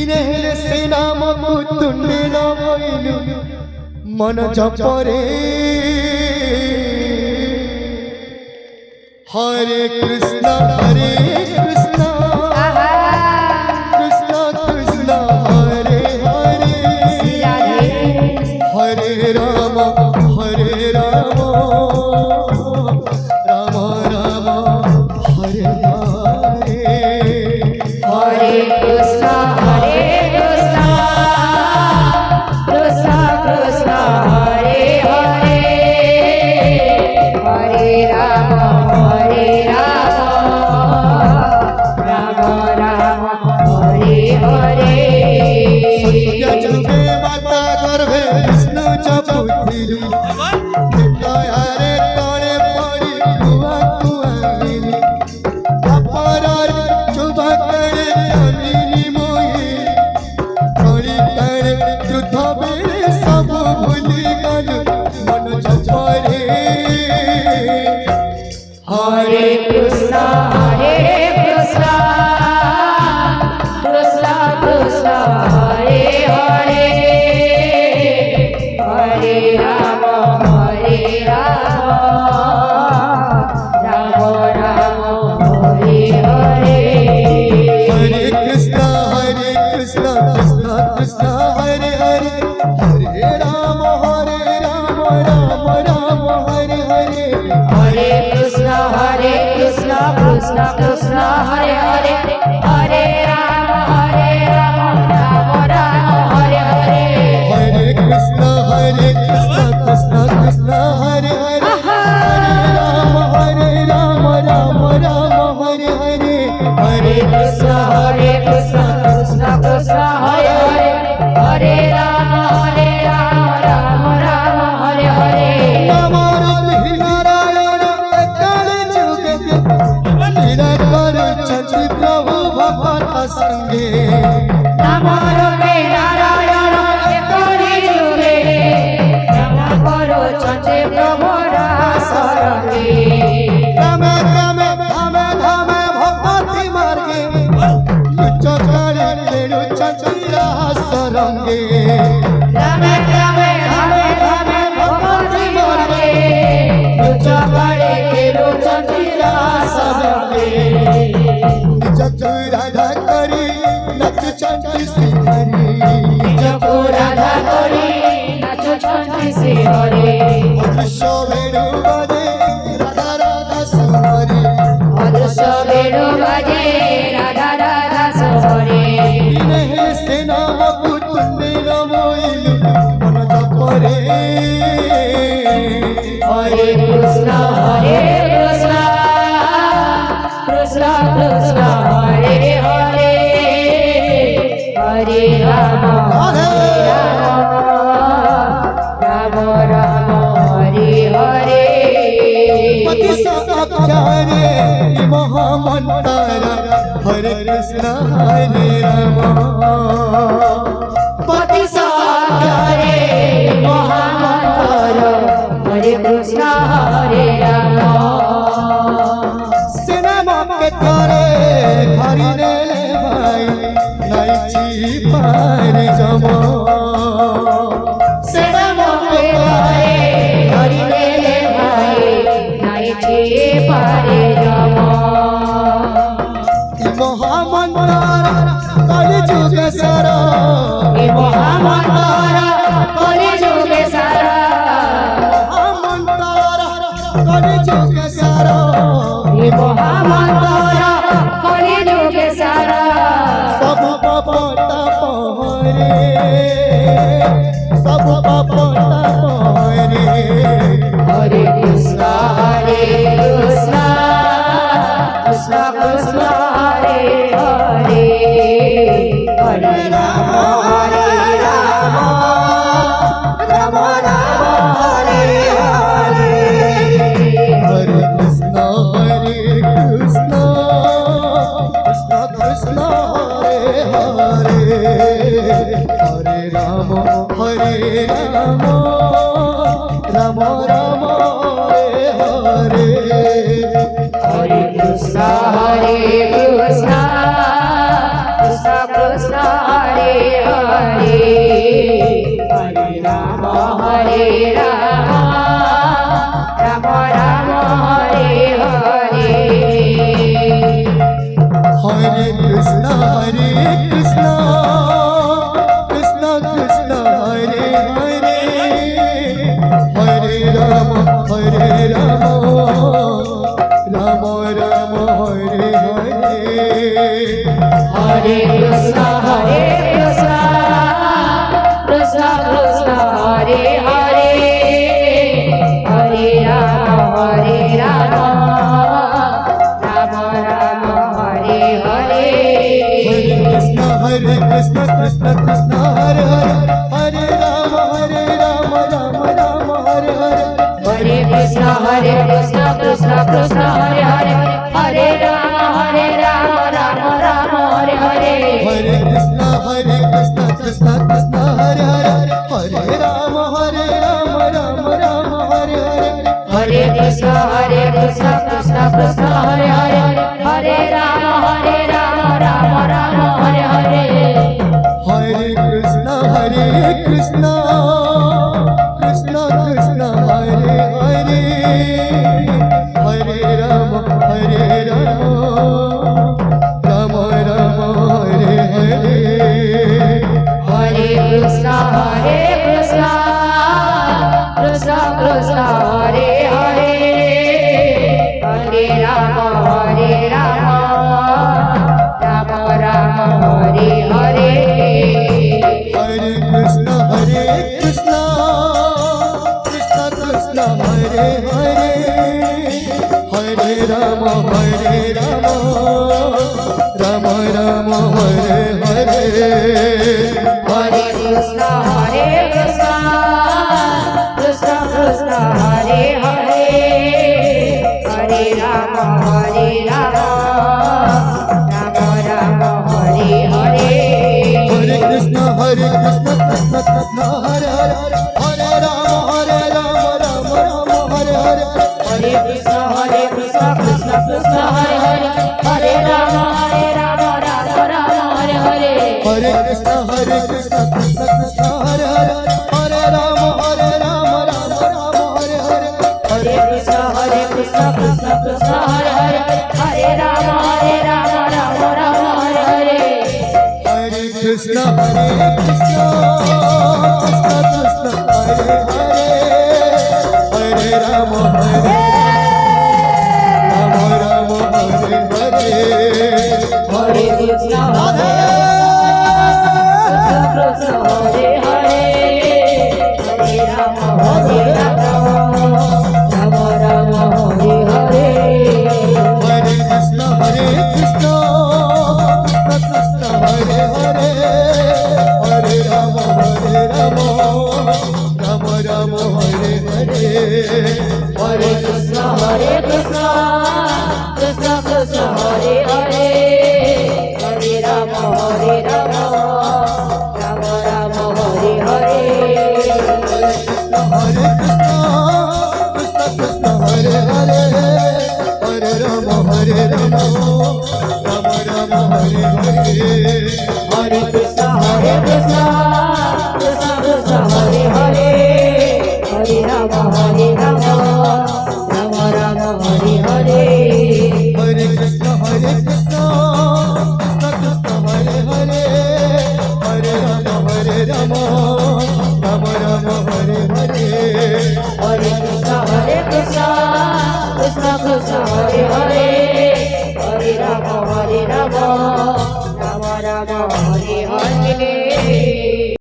दिने हेले से नाम तुंडे न होइलु मन जपरे हरे कृष्ण कृष्ण कृष्ण कृष्ण हरे हरे हरे राम राम राम हरे हरे हरे कृष्ण कृष्ण कृष्ण हरे हरे हरे राम राम राम हरे हरे सत्य जुगे माता गर्भे विष्णु चपुथिलु हरे तळे पड़ी कुआ कुआइली अपरार चुबकड़े अमिनी मोहि पड़ी तळे युद्ध बेले सब भूली गलु मन जपरे हरे कृष्ण कृष्ण कृष्ण हरे हरे हरे राम राम राम हरे हरे हरे कृष्ण कृष्ण कृष्ण हरे हरे हरे राम राम राम हरे हरे हरे कृष्ण कृष्ण कृष्ण हरे हरे हरे राम राम राम हरे हरे हरे कृष्ण कृष्ण कृष्ण हरे हरे हरे राम राम हरे हरे हरे कृष्ण कृष्ण कृष्ण हरे हरे हरे राम राम हरे हरे नमो नारायण काले जुगे लीला करो चंद्र प्रभु भगवत संगे नमो नारायण करि जुगे नमो करो चंद्र प्रभु सरगे रामे रामे धामे धामे भगवती मार्गे चकाले लेनु चंद्रा सरंगे रामे रामे धामे धामे भगवती मार्गे चकाले लेनु चंद्रा सरगे जग राधा करी नच चंद्र श्री हरि जग राधा करी नच चंद्र श्री हरि अदृश्य वेणु बजे राधा राधा सुमरी अदृश्य वेणु बजे राधा राधा सुमरी दिने हे से नाम तुंडे न मोइलु मन जपरे हरे कृष्ण कृष्ण कृष्ण हरे हरे हरे राम राम हरे हरे पति साक्षारे महामंतारा हरे कृष्ण हरे राम पति साक्षारे महामंत्र हरे कृष्ण हरे राम सेना के थारे हरि ने ले भाई नहीं छी पार जमो सेना के थारे हरि ने ले भाई नहीं छे पारे जमो महामंतारा कलि जुगे सारा महामंत्र कलि जुगे सारा महामंतारा कलि जुगे सारा महामंत्र कलि जुगे सारा सब पपटा पहरे सब पपटा पहरे हरे Krishna Krishna Krishna Hare Hare Hare Ram Ram Ram Hare Hare Hare Krishna Krishna Krishna Hare Hare Hare Ram Ram Ram Hare Hare Hare Krishna Krishna Krishna Hare Hare Hare Ram Ram Ram Hare Hare Hare Krishna, Krishna Krishna, Hare Hare, Hare Rama, Rama Rama, Hare Hare. Hare Krishna, Krishna Krishna, Hare Hare, Hare Rama, Rama Rama, Hare Hare. Hare Krishna, Krishna Krishna, Hare Hare, Hare Rama, Rama Rama, Hare Hare. Hare Krishna, Krishna Krishna, Hare Hare, Hare Rama, Rama Rama, Hare Hare. Hare Krishna, Krishna Krishna, Hare Hare, Hare Rama, Rama Rama, Hare Hare. Hare Krishna, Krishna Krishna, Hare Hare, Hare Rama, Rama Rama, Hare Hare. Hare Krishna, Krishna Krishna, Hare Hare, Hare Rama, Rama Rama, Hare Hare. Hare Krishna, Krishna Krishna, Hare Hare, Hare Rama, Rama Rama, Hare Hare. Hare Krishna, Krishna Krishna, Hare Hare, Hare Rama, Rama Rama, Hare Hare. Hare Krishna, Krishna Krishna, Hare Hare, Hare Rama, Rama Rama, Hare Hare. Hare Krishna, Krishna Krishna, Hare Hare, Hare Rama, Rama Rama, Hare Hare. Hare Krishna, Krishna Krishna, Hare Hare, Hare Rama, Rama Rama, Hare Hare. Hare Krishna, Krishna Krishna, Hare Hare, Hare Rama, Rama Rama, Hare Hare. Hare Krishna, Krishna Krishna, Hare Hare, Hare Rama, Rama Rama, Hare Hare. Hare Krishna, Krishna Krishna, Hare Hare, Hare Rama, Rama Rama, Hare Hare. Hare Krishna, Krishna Krishna, Hare Hare, Hare Rama, Rama Rama, Hare Hare. Hare Krishna, Krishna Krishna, Hare Hare, Hare Rama, Rama Rama, Hare Hare. Hare Krishna, Krishna Krishna, Hare Hare, Hare Rama, Rama Rama, Hare Hare. Hare Krishna, Krishna Hare Hare, Hare Rama, Rama Rama, Hare Hare. Hare Krishna, Krishna